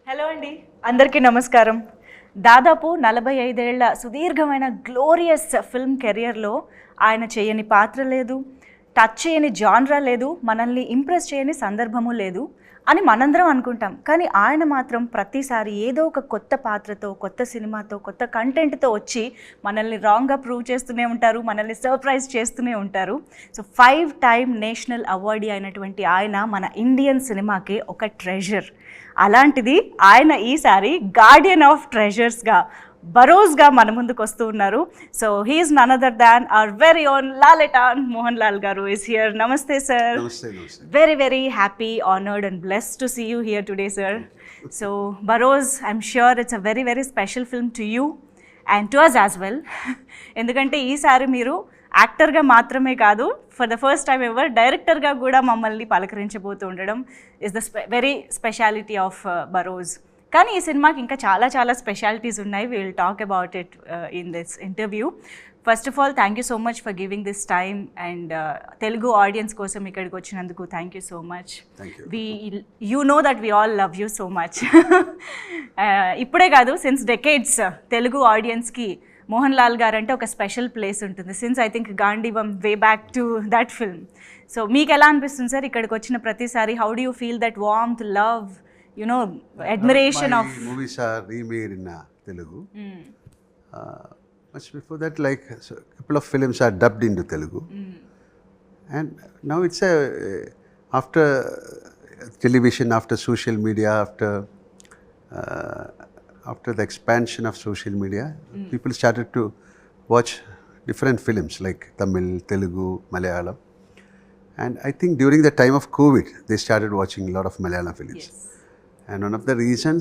Hello అండి, అందరికీ నమస్కారం. దాదాపు 45 ఏళ్ల సుదీర్ఘమైన గ్లోరియస్ ఫిల్మ్ కెరియర్లో ఆయన చేయని పాత్ర లేదు, టచ్ చేయని జాన్రా లేదు, మనల్ని ఇంప్రెస్ చేయని సందర్భము లేదు అని మనందరం అనుకుంటాం. కానీ ఆయన మాత్రం ప్రతిసారి ఏదో ఒక కొత్త పాత్రతో, కొత్త సినిమాతో, కొత్త కంటెంట్తో వచ్చి మనల్ని రాంగ్గా ప్రూవ్ చేస్తూనే ఉంటారు, మనల్ని సర్ప్రైజ్ చేస్తూనే ఉంటారు. సో 5 టైమ్ నేషనల్ అవార్డీ అయినటువంటి ఆయన మన ఇండియన్ సినిమాకి ఒక ట్రెజర్. అలాంటిది ఆయన ఈసారి గార్డియన్ ఆఫ్ ట్రెజర్స్గా, బరోజ్గా మన ముందుకు వస్తూ ఉన్నారు. So he's none other than our very own Lalettan Mohanlal garu is here. నమస్తే sir. Very very happy, honoured and blessed to see you here today sir. So Barroz, I'm sure it's a very very special film to you and to us as well. ఎందుకంటే ఈసారి మీరు యాక్టర్గా మాత్రమే కాదు, for the first time ever డైరెక్టర్గా కూడా మమ్మల్ని పలకరించబోతూ ఉండడం is the very speciality of బరోజ్. కానీ ఈ సినిమాకి ఇంకా చాలా చాలా స్పెషాలిటీస్ ఉన్నాయి. We will talk about it in this interview. First of all thank you so much for giving this time and Telugu audience కోసం ఇక్కడికి వచ్చినందుకు thank you so much. You know that we all love you so much. ఇప్పుడే కాదు, since decades Telugu ఆడియన్స్కి మోహన్ లాల్ గారు అంటే ఒక special place ఉంటుంది. Since I think Gandeevam way back to that film. So మీకు ఎలా అనిపిస్తుంది సార్ ఇక్కడికి వచ్చిన ప్రతిసారి? How do you feel that warmth, love, you know, admiration of movies are remade in Telugu. Much before that, like so a couple of films are dubbed into Telugu. And now it's after television, after social media, after the expansion of social media, people started to watch different films like Tamil, Telugu, Malayalam. And I think during the time of COVID, they started watching a lot of Malayalam films. Yes. And one of the reasons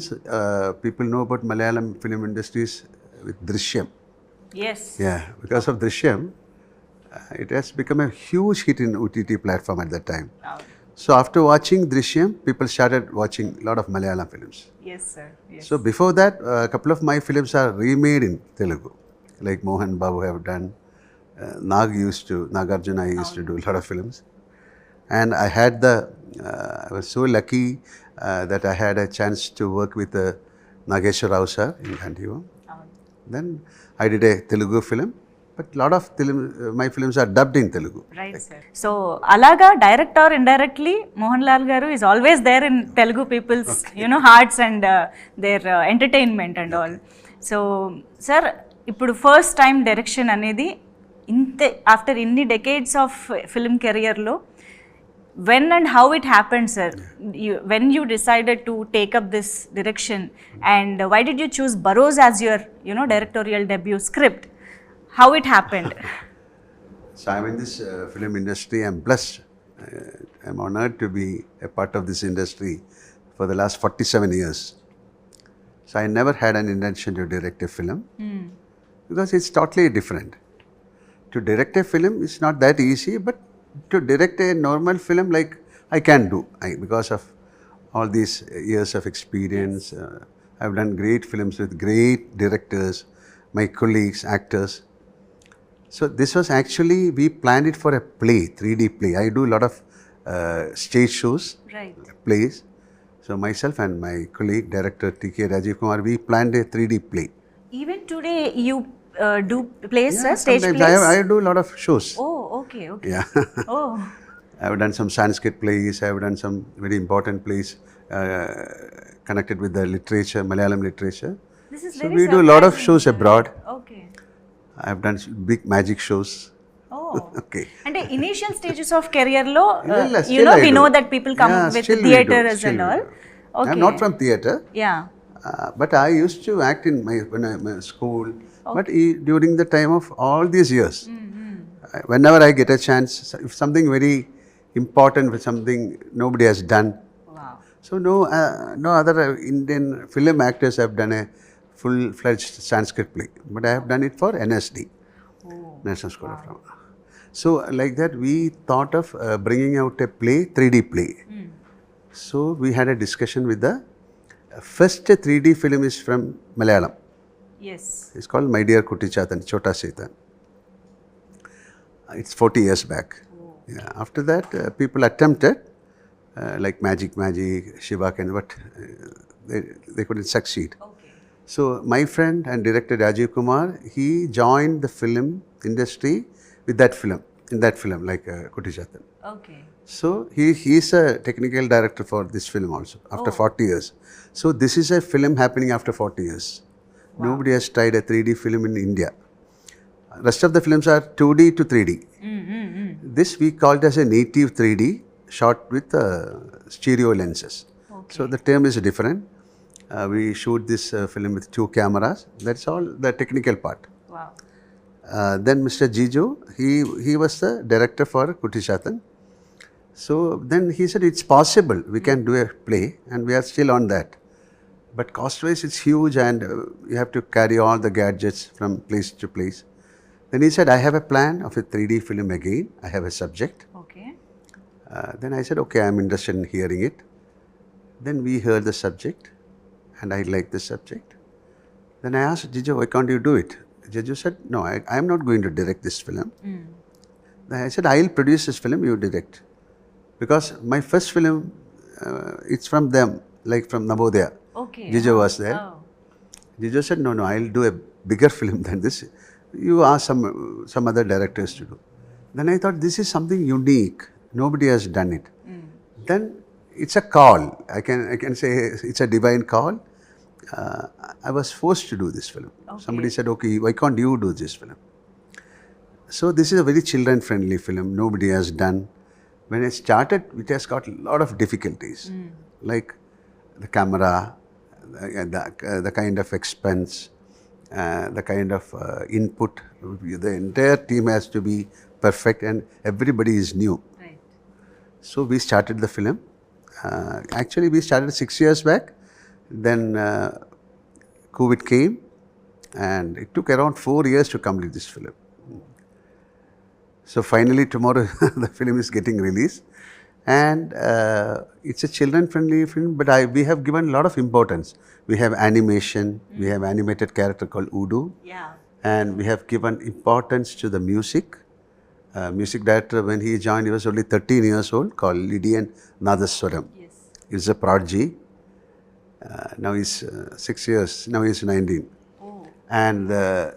people know about Malayalam film industry is with Drishyam. yes, Yeah, because of Drishyam, it has become a huge hit in OTT platform at that time. So after watching Drishyam, people started watching a lot of Malayalam films. yes sir, yes. So before that, a couple of my films are remade in Telugu, like Mohanlal have done. Nagarjuna used to do a lot of films. And I had I was so lucky that I had a chance to work with Nageshwar Rao sir in Gandhivam. Then I did a Telugu film, but a lot of my films are dubbed in Telugu. Right, sir. So alaga direct or indirectly Mohanlal garu is always there in Telugu people's hearts and their entertainment and all. So sir, ఇప్పుడు first time direction అనేది ఇంతే after ఇన్ని decades of film కెరియర్లో, when and how it happened sir? When you decided to take up this direction, and why did you choose Barroz as your directorial debut script? How it happened? So I'm in this film industry. I'm blessed. I'm honored to be a part of this industry for the last 47 years. So I never had an intention to direct a film because it's totally different. To direct a film is not that easy, but to direct a normal film, like I can do, because of all these years of experience. I've done great films with great directors, my colleagues, actors. So this was actually, we planned it for a play, 3D play. I do a lot of stage shows, Right. plays. So myself and my colleague, director T.K. Rajiv Kumar, we planned a 3D play. Even today you do plays, Yeah, sir, stage sometimes plays? I do a lot of shows. Oh, okay. Yeah. Oh, I've done some Sanskrit plays, I've done some very important plays connected with the literature, Malayalam literature. this is So very we do a lot of surprising, shows sir. abroad. Okay. I've done big magic shows. Oh. Okay. అంటే initial stages of career లో Still I we do. know that people come Yeah, with still we do, theaters still and we all. do. Okay. I'm not from theatre, Yeah. but I used to act in my school. But during the time of all these years, whenever I get a chance, if something very important, with something nobody has done, Wow. so no other Indian film actors have done a full-fledged Sanskrit play, but I have done it for NSD, National School of Drama. So like that, we thought of bringing out a play, 3D play. So we had a discussion with the first 3D film is from Malayalam. Yes. It's called My Dear Kutti Chatan, Chota Setan. It's 40 years back. Yeah. After that, people attempted like Magic, Shiva Ken, but they couldn't succeed. Okay. So my friend and director Rajiv Kumar, he joined the film industry with that film, in that film, like Kuttijatan. Okay. So he's a technical director for this film also, after 40 years. So this is a film happening after 40 years. Nobody has tried a 3D film in India. Rest of the films are 2D to 3D. This we called as a native 3D, shot with stereo lenses. Okay. So the term is different. We shoot this film with 2 cameras. That's all the technical part. Wow. Then Mr. Jiju, he was the director for Kuttijatan. So then he said it's possible, we can do a play, and we are still on that. But cost-wise it's huge, and you have to carry all the gadgets from place to place. Then he said, I have a plan of a 3D film again, I have a subject. Okay. Then I said, okay, I'm interested in hearing it. Then we heard the subject, and I liked the subject. Then I asked Jiju, why can't you do it? Jiju said, no, I'm not going to direct this film. Then I said, I'll produce this film, you direct. Because my first film, it's from them, like from Navodaya. Okay. Jiju was there. Oh. Jiju said, no, I'll do a bigger film than this. You ask some other directors to do. Then I thought, this is something unique. Nobody has done it. Then it's a call. I can say it's a divine call. I was forced to do this film. Okay. Somebody said, okay, why can't you do this film? So this is a very children-friendly film. Nobody has done. When I started, it has got a lot of difficulties, like the camera, the kind of expense, the kind of input. The entire team has to be perfect, and everybody is new. Right. So we started the film. Actually, we started 6 years back. Then COVID came, and it took around 4 years to complete this film. So finally, tomorrow the film is getting released, and it's a children-friendly film. But we have given a lot of importance. We have animation. We have animated character called Udu. Yeah. And we have given importance to the music. Music director, when he joined, he was only 13 years old, called Lydian Nadaswaram. Yes. He's a prodigy. Now he's 6 years. Now he's 19. Oh. And the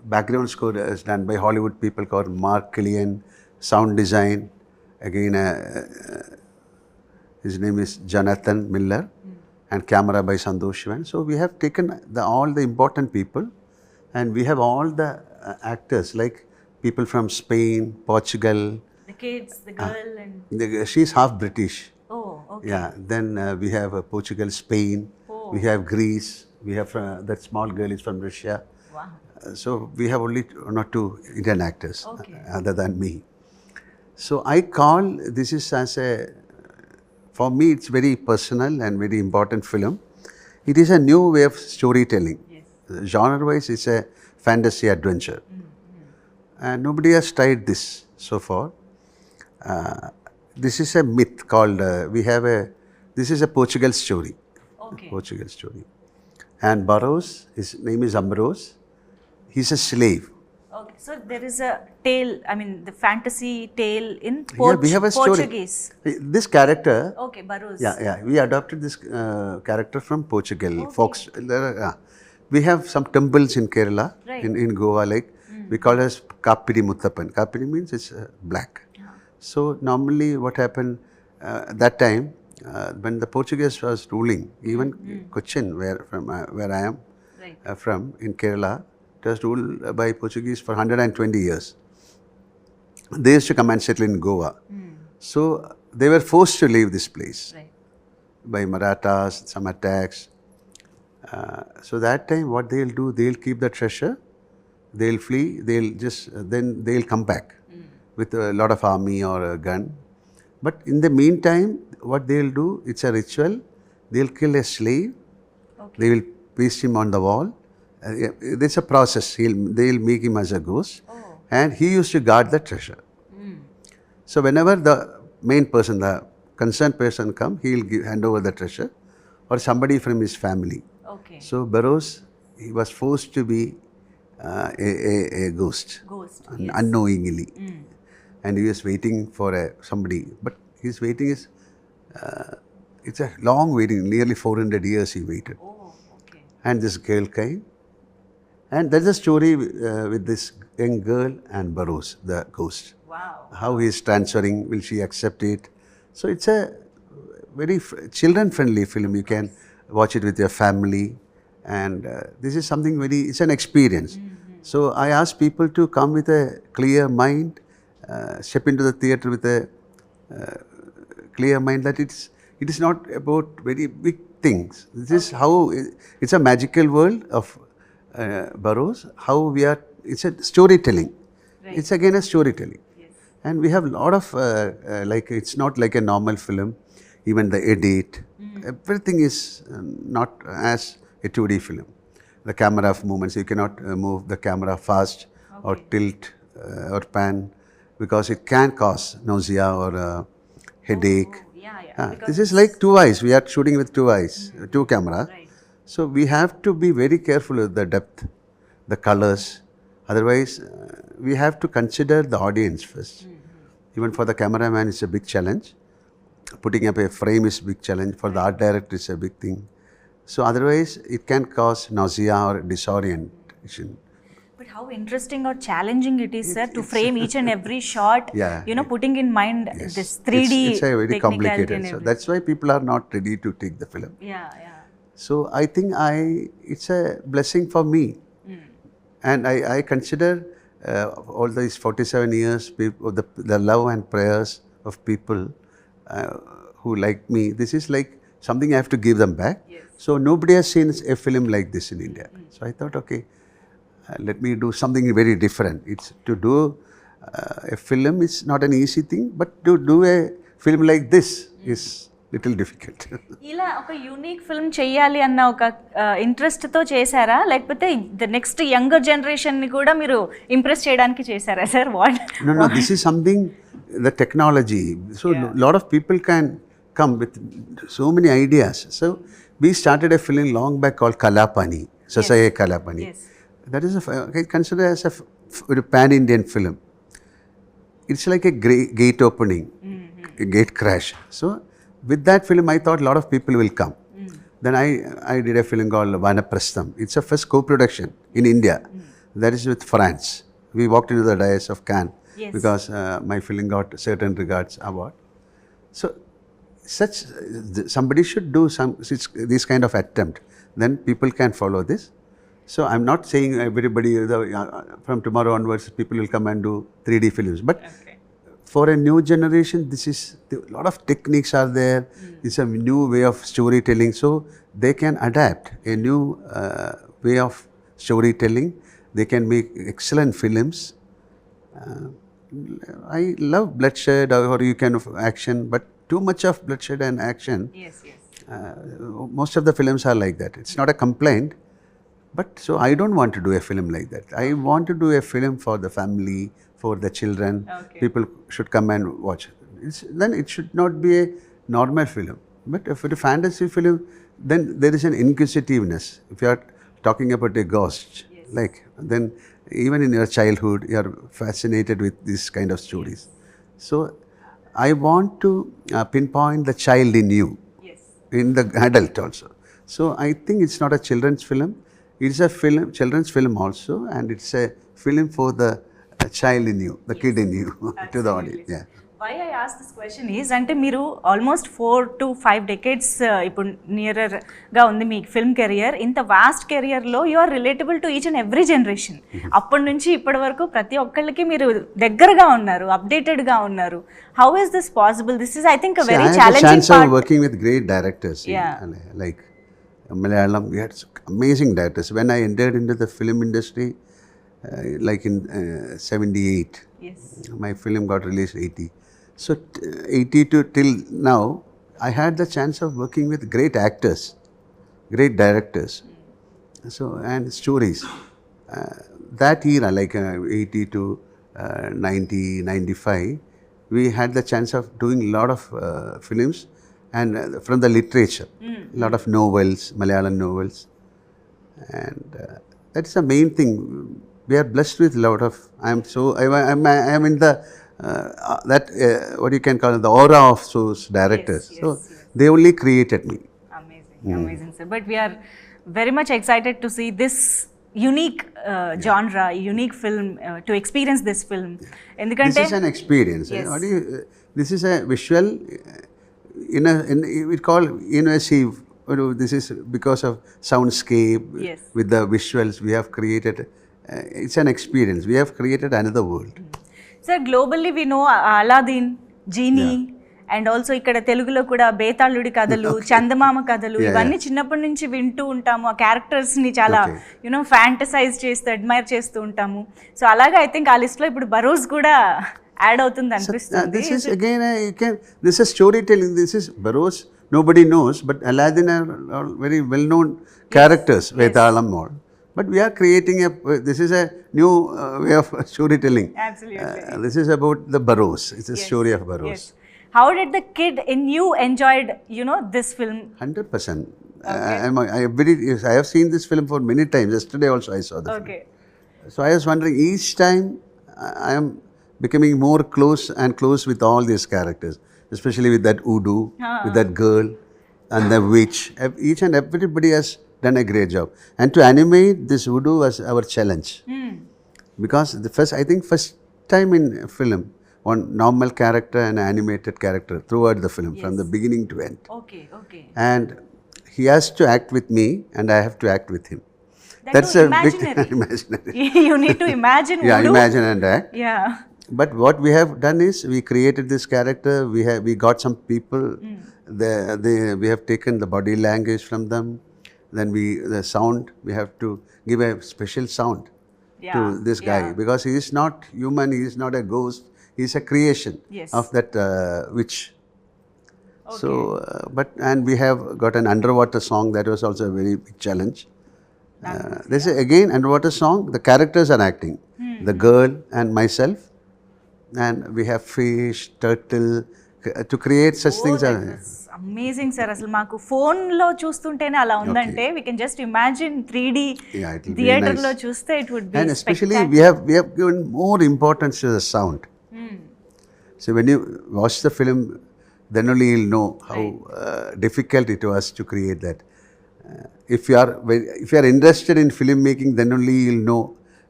background score is done by Hollywood people called Mark Killian. Sound design, again, his name is Jonathan Miller. And camera by Santosh Shivan. So we have taken all the important people, and we have all the actors, like people from Spain, Portugal. The kids, the girl, and She's half British. oh, okay. Yeah. Then we have Portugal, Spain. Oh. We have Greece. We have that small girl is from Russia. Wow. So we have only 1 or 2 Indian actors, Okay. other than me. So I call this is as a, for me it's very personal and very important film. It is a new way of storytelling. Yes. Genre-wise, it's a fantasy adventure. And nobody has tried this so far. This is a myth called, this is a Portugal story. Okay. Portugal story. And Barroz, his name is Barroz. He's a slave. Okay. So there is a tale, I mean, the fantasy tale in We have a story. Portuguese. This character, Okay, Barroz. yeah, we adopted this character from Portugal. Okay. Fox. We have some temples in Kerala, Right. in Goa, like we call it as Kapidi Muthappan. Kapidi means it's black. So normally what happened that time, when the Portuguese was ruling, even Cochin, where I am Right. from, in Kerala, it was ruled by Portuguese for 120 years. They used to come and settle in Goa. So they were forced to leave this place Right. by Marathas, some attacks. So that time what they'll do, they'll keep the treasure, they'll flee, then they'll come back with a lot of army or a gun. But in the meantime, what they'll do, it's a ritual, they'll kill a slave, Okay. they will paste him on the wall. There's a process, they'll make him as a ghost, and he used to guard the treasure. So whenever the main person, the concerned person come, he'll hand over the treasure, or somebody from his family. Okay. So Barroz, he was forced to be a ghost, Ghost. unknowingly, and he was waiting for somebody. But his waiting is It's a long waiting, nearly 400 years he waited. Oh, okay. And this girl came. And there's a story with this young girl and Barroz, the ghost. Wow. How he is transferring, will she accept it? So it's a very children-friendly film. You can watch it with your family. And this is something it's an experience. So I ask people to come with a clear mind, step into the theatre with a clear mind that it is not about very big things. This is how, it's a magical world of Barroz, how it's a storytelling. Right. It's again a storytelling. Yes. And we have a lot of, it's not like a normal film, even the edit, everything is not as a 2D film. The camera movements, you cannot move the camera fast or tilt or pan because it can cause nausea or headache. Yeah. This is like 2 eyes, we are shooting with 2 eyes, 2 cameras. Right. So we have to be very careful with the depth, the colors. Otherwise, we have to consider the audience first. Even for the cameraman, it's a big challenge. Putting up a frame is a big challenge. For the art director, it's a big thing. So otherwise, it can cause nausea or disorientation. But how interesting or challenging it is, sir, to frame each and every shot, putting in mind this 3D It's a very complicated. So that's why people are not ready to take the film. Yeah. So I think it's a blessing for me. And I consider all these 47 years, the love and prayers of people who like me, this is like something I have to give them back. Yes. So nobody has seen a film like this in India. So I thought, okay, let me do something very different. It's to do a film is not an easy thing, but to do a film like this is little difficult. ఇలా ఒక unique film చేయాలి అన్న ఒక ఇంట్రెస్ట్తో చేశారా, లేకపోతే the next younger జనరేషన్ని కూడా మీరు ఇంప్రెస్ చేయడానికి చేశారా sir? No, this is something, the technology. So lot of people can come with so many ideas. So we started a film long back called Kalapani, Sasaye Kalapani. Yes. That is I consider as a pan-Indian film. It's like a gate opening, a gate crash. So with that film, I thought a lot of people will come. Then I did a film called Vanaprastham. It's a first co-production in India. That is with France. We walked into the dais of Cannes because my film got certain regards award. So somebody should do this kind of attempt. Then people can follow this. So I'm not saying everybody, from tomorrow onwards, people will come and do 3D films. But for a new generation, a lot of techniques are there. It's a new way of storytelling. So they can adapt a new way of storytelling. They can make excellent films. I love bloodshed or you can action, but too much of bloodshed and action. Yes. Most of the films are like that. It's not a complaint. But so I don't want to do a film like that. I want to do a film for the family, for the children. Okay. People should come and watch. Then it should not be a normal film. But if it's a fantasy film, then there is an inquisitiveness. If you are talking about a ghost, then even in your childhood, you are fascinated with this kind of stories. So I want to pinpoint the child in you, in the adult also. So I think it's not a children's film. It's a children's film also, and it's a film for the child in you, the kid in you, to the audience. Yeah. Why I ask this question is, అంటే మీరు almost 4 to 5 decades ఇప్పుడు నియరర్గా ఉంది మీ film career. ఇంత vast కెరియర్లో you are relatable to each and every generation. అప్పటి నుంచి ఇప్పటి వరకు ప్రతి ఒక్కళ్ళకి మీరు దగ్గరగా ఉన్నారు, అప్డేటెడ్గా ఉన్నారు. How is this possible? This is I think a very challenging part. I have working with great directors. Like Malayalam, we had amazing directors. When I entered into the film industry, like in 78, my film got released 80. So 80 to till now, I had the chance of working with great actors, great directors, so and stories. That era, like 80 to 90, 95, we had the chance of doing a lot of films. And from the literature, a lot of novels, Malayalam novels, and that's the main thing. We are blessed with a lot of. I am in the what you can call it, the aura of those directors. Yes, So yes, yes. they only created me. Amazing, amazing, sir. But we are very much excited to see this unique genre, unique film, to experience this film. This ఎందుకంటే is an experience. Yes. What do you, this is a visual, we call immersive. This is because of soundscape. Yes. With the visuals we have created. It's an experience. We have created another world. Sir globally we know Aladdin, Genie, and also ఇక్కడ తెలుగులో కూడా బేతాళుడి కథలు, చందమామ కథలు, ఇవన్నీ చిన్నప్పటి నుంచి వింటూ ఉంటాము. ఆ క్యారెక్టర్స్ని చాలా ఫ్యాంటసైజ్ చేస్తూ అడ్మైర్ చేస్తూ ఉంటాము. సో అలాగే ఐ థింక్ ఆ లిస్ట్లో ఇప్పుడు బరోజ్ కూడా యాడ్ అవుతుంది అనిపిస్తుంది. This is again this is storytelling. This is Barroz. Nobody knows, but Aladdin are very well-known characters. Vetalam all. But we are creating this is a new way of storytelling. Absolutely. This is about the Barroz. It's a story of Barroz. Yes. How did the kid in you enjoyed, this film? 100%. I have seen this film for many times. Yesterday also I saw the film. Okay. So I was wondering, each time I am becoming more close and close with all these characters, especially with that Udu, with that girl and the witch. Each and everybody has done a great job. And to animate this Udu was our challenge. Because I think first time in film, one normal character and animated character throughout the film, from the beginning to end. Okay, okay. And he has to act with me and I have to act with him. That's a imaginary. big imaginary. You need to imagine Yeah, Udu. imagine and act. Yeah. But what we have done is we created this character. We got some people. We have taken the body language from them. Then the sound, we have to give a special sound to this guy, because he is not human. He is not a ghost. He is a creation of that witch. Okay. So, and we have got an underwater song that was also a very big challenge. This is again underwater song. The characters are acting, the girl and myself, and we have fish, turtle, to create such things. Amazing sir. అసలు మాకు ఫోన్లో చూస్తుంటేనే అలా ఉందంటే we can just imagine 3D థియేటర్లో చూస్తే it would be. And especially we have given more importance to the sound. So when you watch the film, then only you'll know how difficult it was to create that. If you are interested in filmmaking, then only you'll know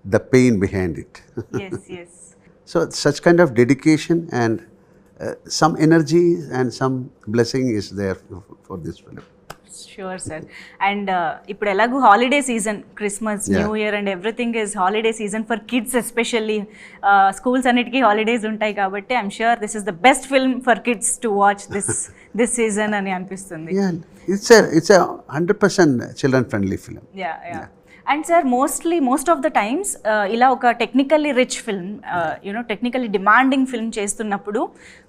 the pain behind it. Yes, yes. So such kind of dedication and some energy and some blessing is there for this film. Sure, sir. And ఇప్పుడు ఎలాగూ holiday season, Christmas, new year and everything is holiday season for kids especially. Schools అన్నిటికీ holidays ఉంటాయి కాబట్టి I'm sure this is the best film for kids to watch this season అని అనిపిస్తుంది. It's a 100% children friendly film. Yeah. And sir most of the times ఇలా ఒక technically rich film, technically demanding film చేస్తున్నప్పుడు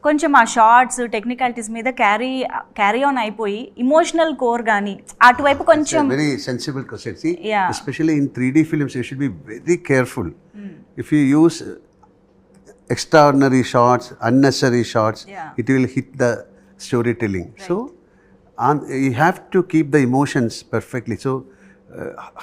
కొంచెం ఆ shorts technicalities మీద carry on అయిపోయి emotional core కానీ అటువైపు కొంచెం. Very sensible question. See, especially in 3D films, you should be very careful. If you use extraordinary shots, unnecessary shots, it will hit the storytelling. Right. So you have to keep the emotions perfectly. So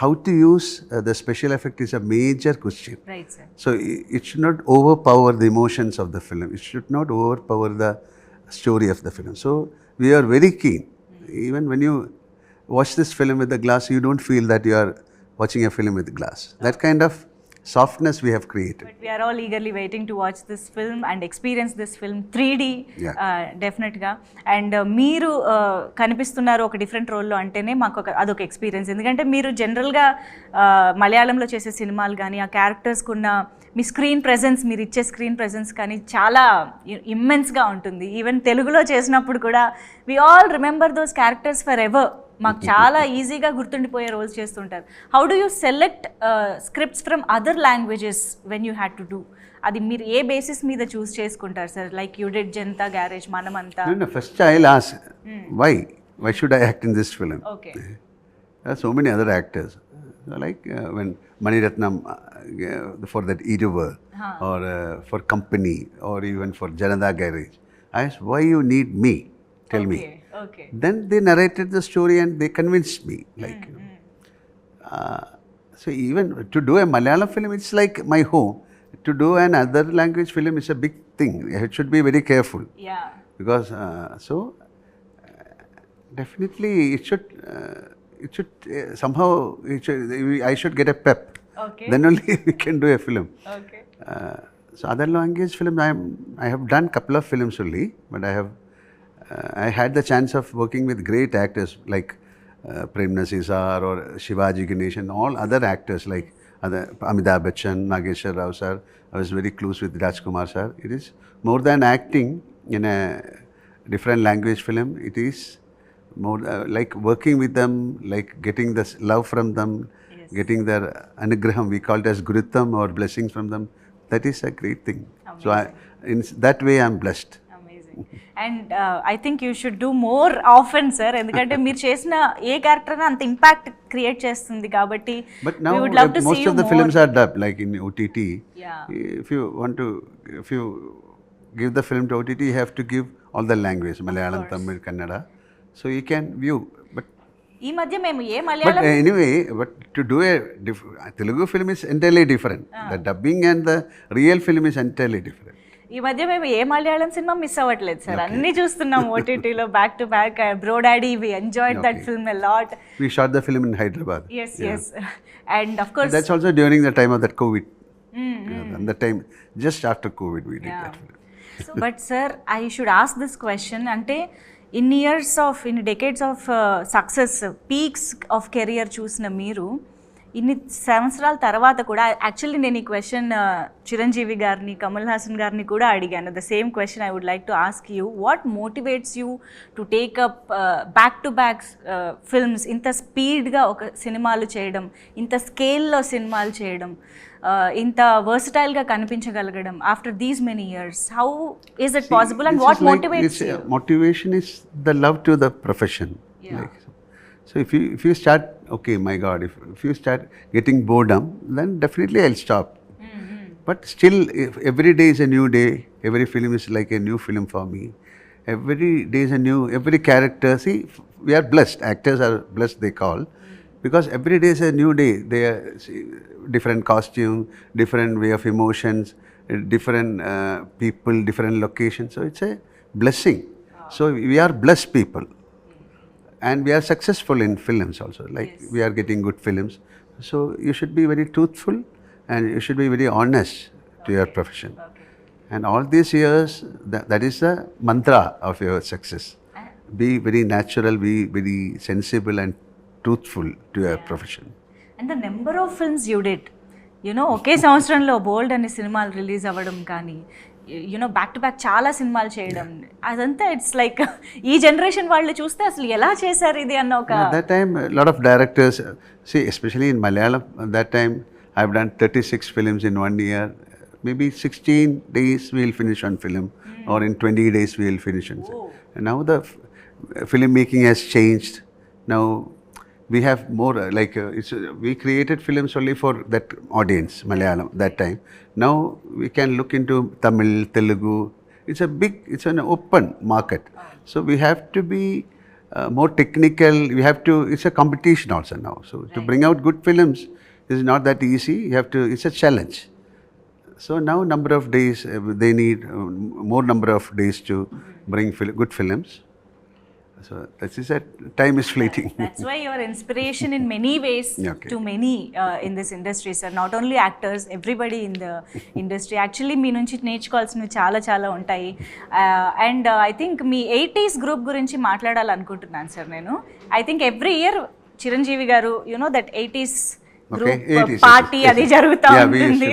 how to use the special effect is a major question. Right, sir. So it should not overpower the emotions of the film. It should not overpower the story of the film. So we are very keen. Even when you watch this film with the glass, you don't feel that you are watching a film with glass. That kind of softness we have created. But we are all eagerly waiting to watch this film and experience this film 3D. డెఫినెట్గా. And మీరు కనిపిస్తున్నారు ఒక different రోల్లో అంటేనే మాకు అదొక experience. ఎందుకంటే మీరు జనరల్గా మలయాళంలో చేసే సినిమాలు కానీ ఆ క్యారెక్టర్స్కి ఉన్న మీ స్క్రీన్ ప్రెజెన్స్, మీరు ఇచ్చే స్క్రీన్ ప్రెజెన్స్ కానీ చాలా ఇమ్మెన్స్గా ఉంటుంది. ఈవెన్ తెలుగులో చేసినప్పుడు కూడా we all remember those characters forever. మాకు చాలా ఈజీగా గుర్తుండిపోయే రోల్స్ చేస్తుంటారు. How do you select scripts from other languages when you had to do? అది మీరు ఏ బేసిస్ మీద చూస్ చేసుకుంటారు sir? Like you did Janatha Garage, Manamantha. First I'll ask, why should I act in this film? Okay. There are so many other actors. Like when Mani Ratnam for that Iruva, or for Company, or even for Janata Garage, I asked, why you need me? Tell me. Okay. Then they narrated the story and they convinced me. Like, so even to do a Malayalam film, it's like my home. to do an other language film is a big thing. It should be very careful. Yeah. Because definitely it should somehow I should get a pep. Okay. Then only we can do a film. Okay. So other language film, I have done couple of films only, but I had the chance of working with great actors like Prem Nasir or Shivaji Ganeshan, all other actors like other Amitabh Bachchan, Nageshwar Rao sir. I was very close with Rajkumar sir. It is more than acting in a different language film. It is more like working with them, like getting this love from them, Yes. getting their anugraham. We call it as gurutam or blessings from them. That is a great thing. So in that way, I'm blessed. Amazing and I think you should do more often sir, ఎందుకంటే మీరు చేసిన ఏ character అంత impact create చేస్తుంది కాబట్టి. But now most of the films are dubbed, like in OTT. Yeah. If you give the film to OTT, you have to give all the language, Malayalam, Tamil, Kannada, so you can view. But ఈ మధ్య మేము ఏ Malayalam anyway, but to do a Telugu film is entirely different. The dubbing and the real film is entirely different. ఈ మధ్య మేము ఏ మలయాళం సినిమా miss అవ్వట్లేదు సార్, అన్ని చూస్తున్నాం ఓటీటీలో back to back. Bro Daddy, we enjoyed that film a lot. We shot the film in Hyderabad. Yes. And of course that's also during the time of that COVID. And the time just after COVID we did that film. But sir I should ask this question, అంటే in decades of success, peaks of career చూసిన మీరు ఇన్ని సంవత్సరాల తర్వాత కూడా, actually నేను ఈ question Chiranjeevi గారిని, కమల్ హాసన్ గారిని కూడా అడిగాను. The same question I would like to ask you. What motivates you to take up back to back films, ఇంత స్పీడ్గా ఒక సినిమాలు చేయడం, ఇంత స్కేల్లో సినిమాలు చేయడం, ఇంత వర్సటైల్గా కనిపించగలగడం after these many years? How is it possible and what motivates you? Motivation is the love to the profession. Yeah. So if you start, okay, my God, if you start getting boredom, then definitely I'll stop. But still, if every day is a new day, every film is like a new film for me. Every day is a new, every character. See, we are blessed. Actors are blessed, they call, because every day is a new day. They are different costume, different way of emotions, different people, different locations. So it's a blessing. So we are blessed people. And we are successful in films also, like we are getting good films. So you should be very truthful and you should be very honest to your profession. And all these years, that is the mantra of your success. Be very natural, be very sensible and truthful to your profession. And the number of films you did, ఒకే సంవత్సరంలో బోల్డ్ అనే సినిమాలు release అవ్వడం కానీ, back to back చాలా సినిమాలు చేయడం, అదంతా ఇట్స్ లైక్ ఈ జనరేషన్ వాళ్ళు చూస్తే అసలు ఎలా చేశారు ఇది అన్న ఒక. At that time, a lot of directors, see, especially in Malayalam, at that time, I've done 36 films in 1 year. Maybe 16 days we'll finish one film, or in 20 days we'll finish one. And now the filmmaking has changed. Now we have more we created films only for that audience, Malayalam, that time. Now we can look into Tamil, Telugu. It's an open market. So we have to be more technical. It's a competition also now. So to bring out good films is not that easy. It's a challenge. So now number of days, they need more number of days to bring good films. So that is that time is fleeting. That's why you are inspiration in many ways to many in this industry, sir. Not only actors, everybody in the industry. Actually, మీ నుంచి నేర్చుకోవాల్సినవి చాలా చాలా ఉంటాయి. And I think me 80s group గురించి మాట్లాడాలనుకుంటున్నాను sir నేను. I think every year Chiranjeevi గారు, that 80s group party అది జరుగుతూ ఉంటుంది.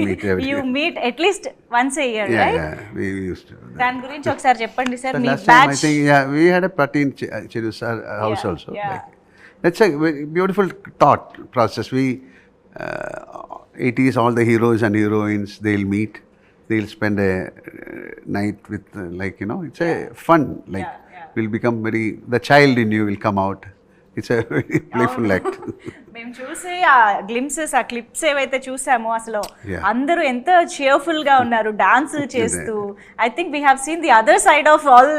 You meet at least once A year, right? We used to. దాని గురించి ఒకసారి చెప్పండి sir. Me last time I think we had a party in Chiru sir house also. That's a very beautiful thought process. We 80s, all the heroes and heroines, they'll meet, they'll spend a night with it's a fun, we'll become the child in you will come out. It's a very playful act. మేము చూసే ఆ glimpses, ఆ clips ఏవైతే చూసామో, అసలు అందరూ ఎంత cheerful గా ఉన్నారు డాన్స్ చేస్తూ. I think we have seen the other side of all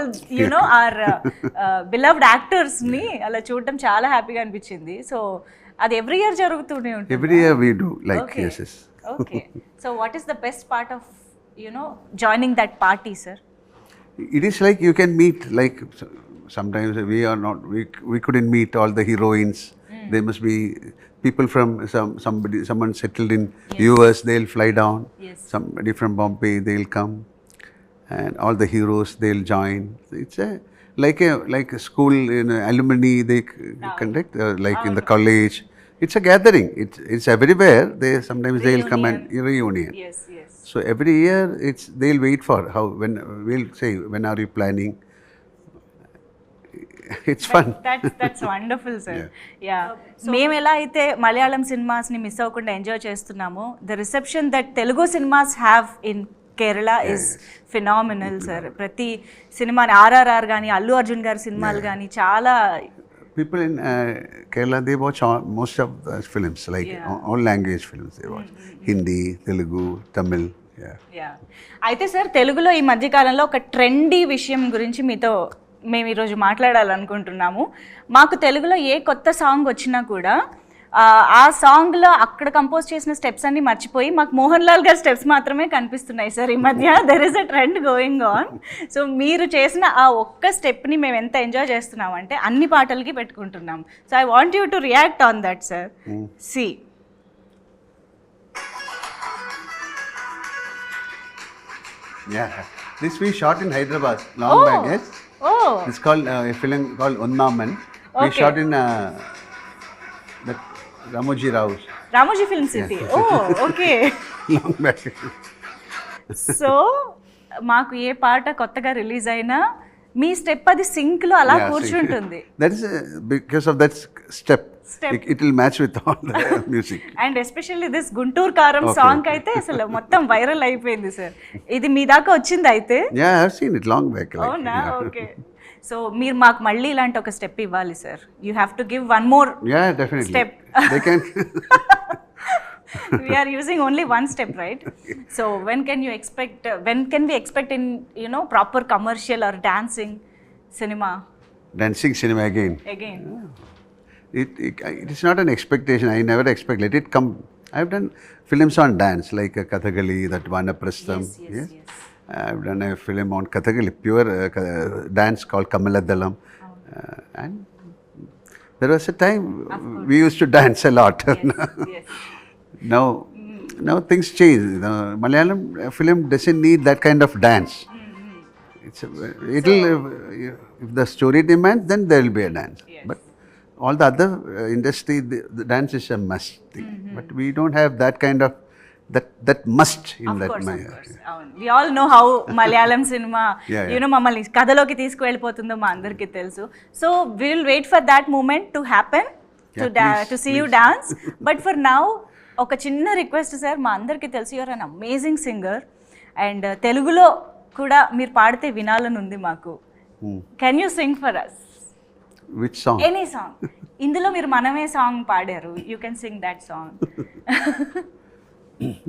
our beloved actors ని అలా చూడటం చాలా హ్యాపీగా అనిపించింది. సో అది ఎవ్రీ ఇయర్ జరుగుతూనే ఉంటుంది. Every year we do, yes. Okay. So what is the best part of, joining that party, sir? It is like you can meet, like sometimes we are not, we couldn't meet all the heroines. There must be people from someone settled in US, they'll fly down. Yes. Somebody from Bombay, they'll come, and all the heroes, they'll join. It's like a school, alumni, they conduct, like in the college. It's a gathering. It's everywhere. Sometimes they'll come and reunion. Yes, yes. So every year they'll wait for when we'll say, when are you planning? It's fun. That's wonderful, sir. Yeah. మేము ఎలా అయితే Malayalam సినిమాస్ని miss అవ్వకుండా enjoy చేస్తున్నామో, the reception that Telugu cinemas have in Kerala is phenomenal, sir. ప్రతి సినిమాని ఆర్ఆర్ఆర్ కానీ, అల్లు అర్జున్ గారి సినిమాలు కానీ చాలా. People in Kerala, they watch most of the films, like all language films they watch. Hindi, Telugu, Tamil. అయితే సార్, తెలుగులో ఈ మధ్యకాలంలో ఒక ట్రెండీ విషయం గురించి మీతో మేము ఈరోజు మాట్లాడాలనుకుంటున్నాము. మాకు తెలుగులో ఏ కొత్త సాంగ్ వచ్చినా కూడా ఆ సాంగ్లో అక్కడ కంపోజ్ చేసిన స్టెప్స్ అన్ని మర్చిపోయి మాకు మోహన్ లాల్ గారి స్టెప్స్ మాత్రమే కనిపిస్తున్నాయి సార్ ఈ మధ్య. There is a trend going on. So మీరు చేసిన ఆ ఒక్క స్టెప్ని మేము ఎంత ఎంజాయ్ చేస్తున్నామంటే అన్ని పాటలకి పెట్టుకుంటున్నాం. So I want you to react on that, sir. See This we shot in Hyderabad long back. Yes. It's called a film called Unnaman. We shot in the Ramoji Rao's. Ramoji Film City. Okay. Long back. So మాకు ఏ పాట కొత్తగా release అయినా మీ step అది sync లో అలా కూర్చుంటుంది. That is because of that step. It will match with all the music. And especially this Guntur Karam song అయితే అసలు మొత్తం వైరల్ అయిపోయింది, సార్. ఇది మీ దాకా వచ్చింది అయితే? Yeah, I've seen it long back. అవునా? ఓకే. సో మీరు మాకు మళ్ళీ ఇలాంటి ఒక స్టెప్ ఇవ్వాలి, sir. You have to give one more step. They can. We are using only one step, right? So when can we expect in proper commercial or dancing cinema? Dancing cinema again. It is not an expectation. I never expect. Let it come. I've done films on dance, like Kathakali, that Vanaprastham. Yes. I've done a film on Kathakali, pure dance called Kamaladalam. And there was a time we used to dance a lot. Yes. Now things change. Malayalam film doesn't need that kind of dance. If the story demands, then there will be a dance. Yes. But all the other industry, the dance is a must thing. But we don't have that kind of that must in of that. Of course. We all know how Malayalam cinema, మమ్మల్ని కథలోకి తీసుకువెళ్ళిపోతుందో మా అందరికీ తెలుసు. So we will wait for that moment to happen, to see you dance. But for now, ఒక చిన్న request, sir. మా అందరికీ తెలుసు you're an amazing singer, and తెలుగులో కూడా మీరు పాడితే వినాలని ఉంది మాకు. Can you sing for us? Which song? Any song. ఇందులో మీరు మనమే సాంగ్ పాడారు. You can sing that song.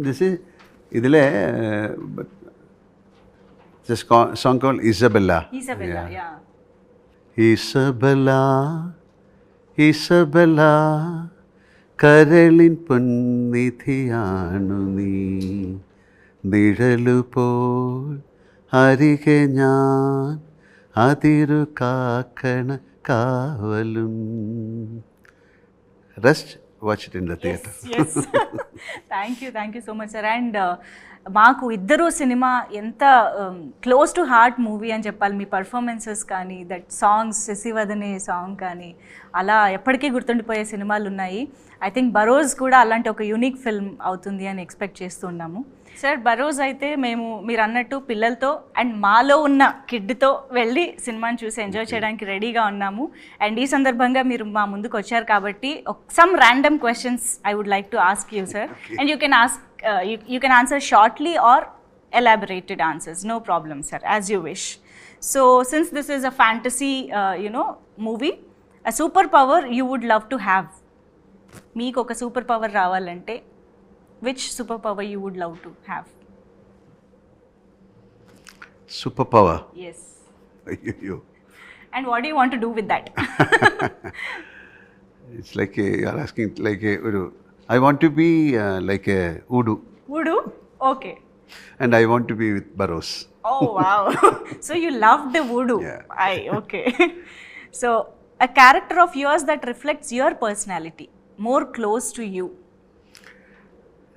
This is idile, but this song called Isabella. Yeah. Isabella, കരളിൻ പൊന്നിധിയാണു നീ, നിഴലു പോൽ അരികെ ഞാൻ, അതിരു കാക്കണ കാവലും. Rest, watch it in the theatre. Yes. Thank you so much, sir. And మాకు ఇద్దరు సినిమా ఎంత క్లోజ్ టు హార్ట్ మూవీ అని చెప్పాలి. మీ performances కానీ, దట్ సాంగ్స్, శశివదనే సాంగ్ కానీ, అలా ఎప్పటికీ గుర్తుండిపోయే సినిమాలు ఉన్నాయి. ఐ థింక్ బరోజ్ కూడా అలాంటి ఒక యూనిక్ ఫిల్మ్ అవుతుంది అని ఎక్స్పెక్ట్ చేస్తున్నాము. సార్, బరోజ్ అయితే మేము మీరు అన్నట్టు పిల్లలతో అండ్ మాలో ఉన్న కిడ్తో వెళ్ళి సినిమాని చూసి ఎంజాయ్ చేయడానికి రెడీగా ఉన్నాము. అండ్ ఈ సందర్భంగా మీరు మా ముందుకు వచ్చారు కాబట్టి some random questions I would like to ask you, sir. And you can ask you can answer shortly or elaborated answers, no problem, sir, as you wish. So since this is a fantasy movie, a superpower you would love to have, meeku oka superpower ravalante which superpower you would love to have? Superpower? Yes. You. And what do you want to do with that? It's like you are asking like I want to be like a Udu, Voodoo? Okay. and I want to be with Barroz. Oh wow. So you love the voodoo. Yeah. Okay. So a character of yours that reflects your personality, more close to you.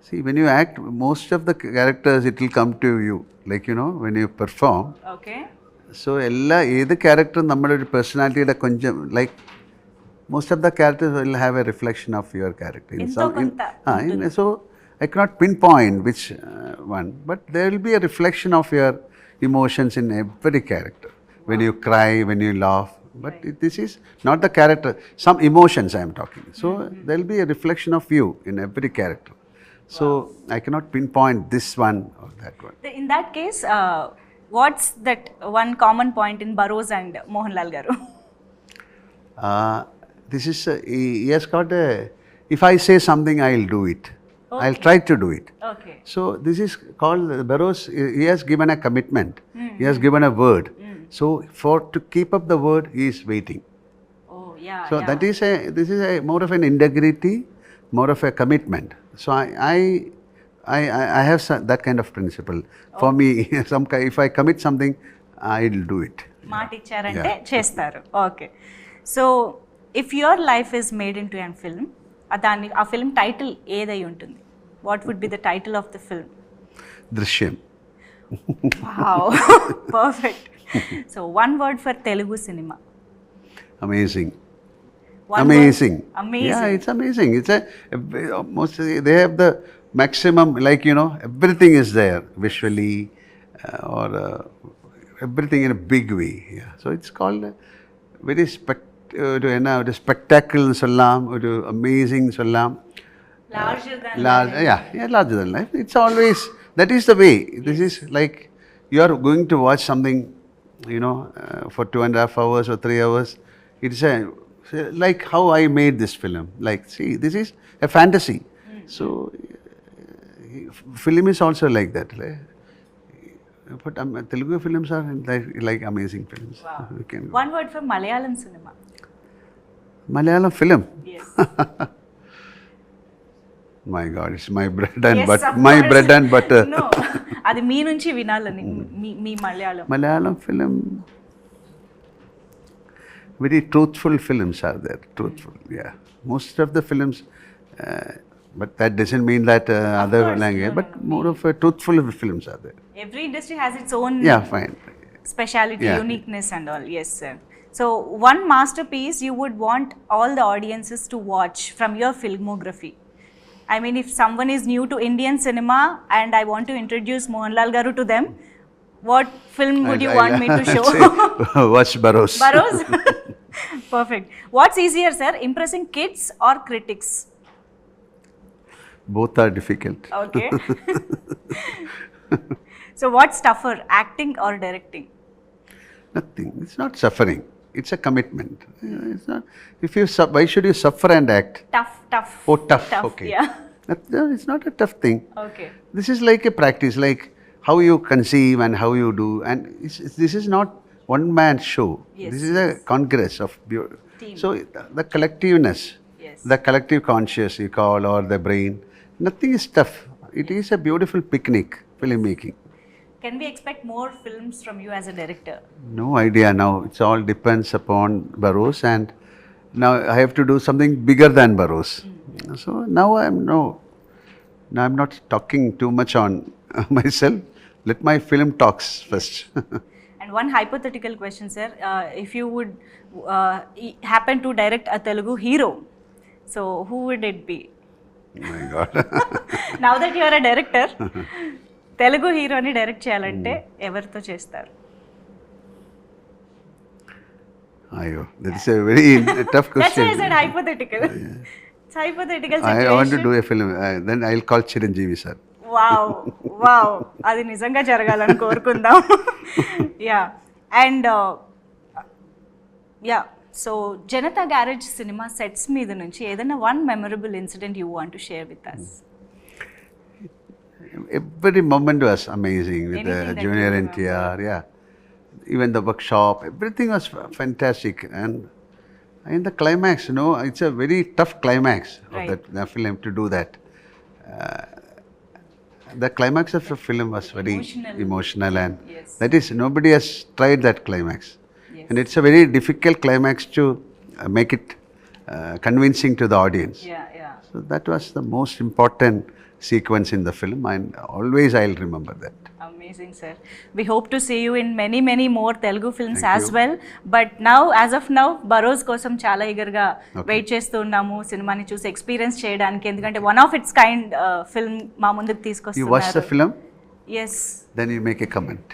See, when you act, most of the characters, it will come to you. Like, you know, when you perform. Okay. So, either character, നമ്മുടെ personality, like, most of the characters will have a reflection of your character. So, I cannot pinpoint which one, but there will be a reflection of your emotions in every character. When you cry, when you laugh. But this is not the character. Some emotions I am talking. So, there will be a reflection of you in every character. So, I cannot pinpoint this one or that one. In that case, what's that one common point in Barroz and Mohanlal garu? This is, he has got a, if I say something, I'll do it. Okay. I'll try to do it. Okay. So, this is called, Barroz, he has given a commitment. He has given a word. So, to keep up the word, he is waiting. Oh, yeah. So, this is a more of an integrity, more of a commitment. So, I have that kind of principle. For me, if I commit something, I'll do it. మాట ఇచ్చారంటే చేస్తారు. Okay. So if your life is made into an film, ఆ film title ఏదై ఉంటుంది? What would be the title of the film? Drishyam. Wow, perfect. So one word for Telugu cinema. Amazing. Amazing. Yeah, it's amazing. It's almost, they have the maximum, like, you know, everything is there visually or everything in a big way. Yeah. So it's called very spectacle sollam, or amazing sollam. Larger than life. Yeah, larger than life. It's always, that is the way. This is like you are going to watch something, you know, for 2.5 hours or 3 hours. It's like how I made this film. Like, see, this is a fantasy. So, film is also like that. But Telugu films are like amazing films. Wow. One word for Malayalam cinema. Malayalam film? Yes. My God, it's my bread and butter. My bread and butter. No, అది మీ నుంచి వినాలని, మీ Malayalam. Malayalam film. Very truthful films are there. Truthful, yeah. Most of the films, but that doesn't mean that other language. But more of a truthful films are there. Every industry has its own speciality, uniqueness, and all. Yes, sir. So, one masterpiece you would want all the audiences to watch from your filmography. I mean, if someone is new to Indian cinema and I want to introduce Mohanlal garu to them, what film would you want me to show? Watch Barroz. Barroz? Perfect. What's easier, sir, impressing kids or critics? Both are difficult. Okay. So, what's tougher, acting or directing? Nothing. It's not suffering. It's a commitment. It's not. Why should you suffer and act? Tough. Oh, tough. Okay. Yeah. It's not a tough thing. Okay. This is like a practice, like how you conceive and how you do. And this is not one man show. Yes. This is a congress of team. So the collectiveness, Yes. the collective conscious you call, or the brain, nothing is tough. It is a beautiful picnic, filmmaking. Can we expect more films from you as a director? No idea now. It all depends upon Barroz, and now I have to do something bigger than Barroz. So now I'm not talking too much on myself. Let my film talks first. And one hypothetical question, sir. If you would happen to direct a Telugu hero, so who would it be? My God. Now that you are a director, Telugu hero ni direct cheyalante evartho chestar? Ayo, that is a very tough question. That's why I said hypothetical. It's hypothetical situation. I want to do a film. Then I'll call Chiranjeevi sir. Wow, అది నిజంగా జరగాలని కోరుకుందాం. So Janata garage cinema sets మీద నుంచి ఏదైనా one memorable incident you want to share with us? Every moment was amazing with the junior NTR, Even the workshop, everything was fantastic, and In the climax, it's a very tough climax Right. of that film to do that. The climax of the film was very emotional and Yes. that is, nobody has tried that climax. Yes. And it's a very difficult climax to make it convincing to the audience. Yeah. So that was the most important sequence in the film, and always I'll remember that. Amazing, sir. We hope to see you in many more Telugu films Thank as you. well. But now, as of now, Barroz కోసం చాలా ఈగర్గా Okay. Wait చేస్తూ ఉన్నాము సినిమాని చూసి experience చేయడానికి, ఎందుకంటే one of its kind film మా ముందుకు You watch the తీసుకొస్తున్నారు. film, yes, then you make a comment.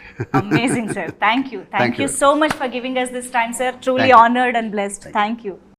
Amazing sir. Thank you Thank so you. Much for giving us this time, sir. Truly Thank you. honored and blessed. Thank you.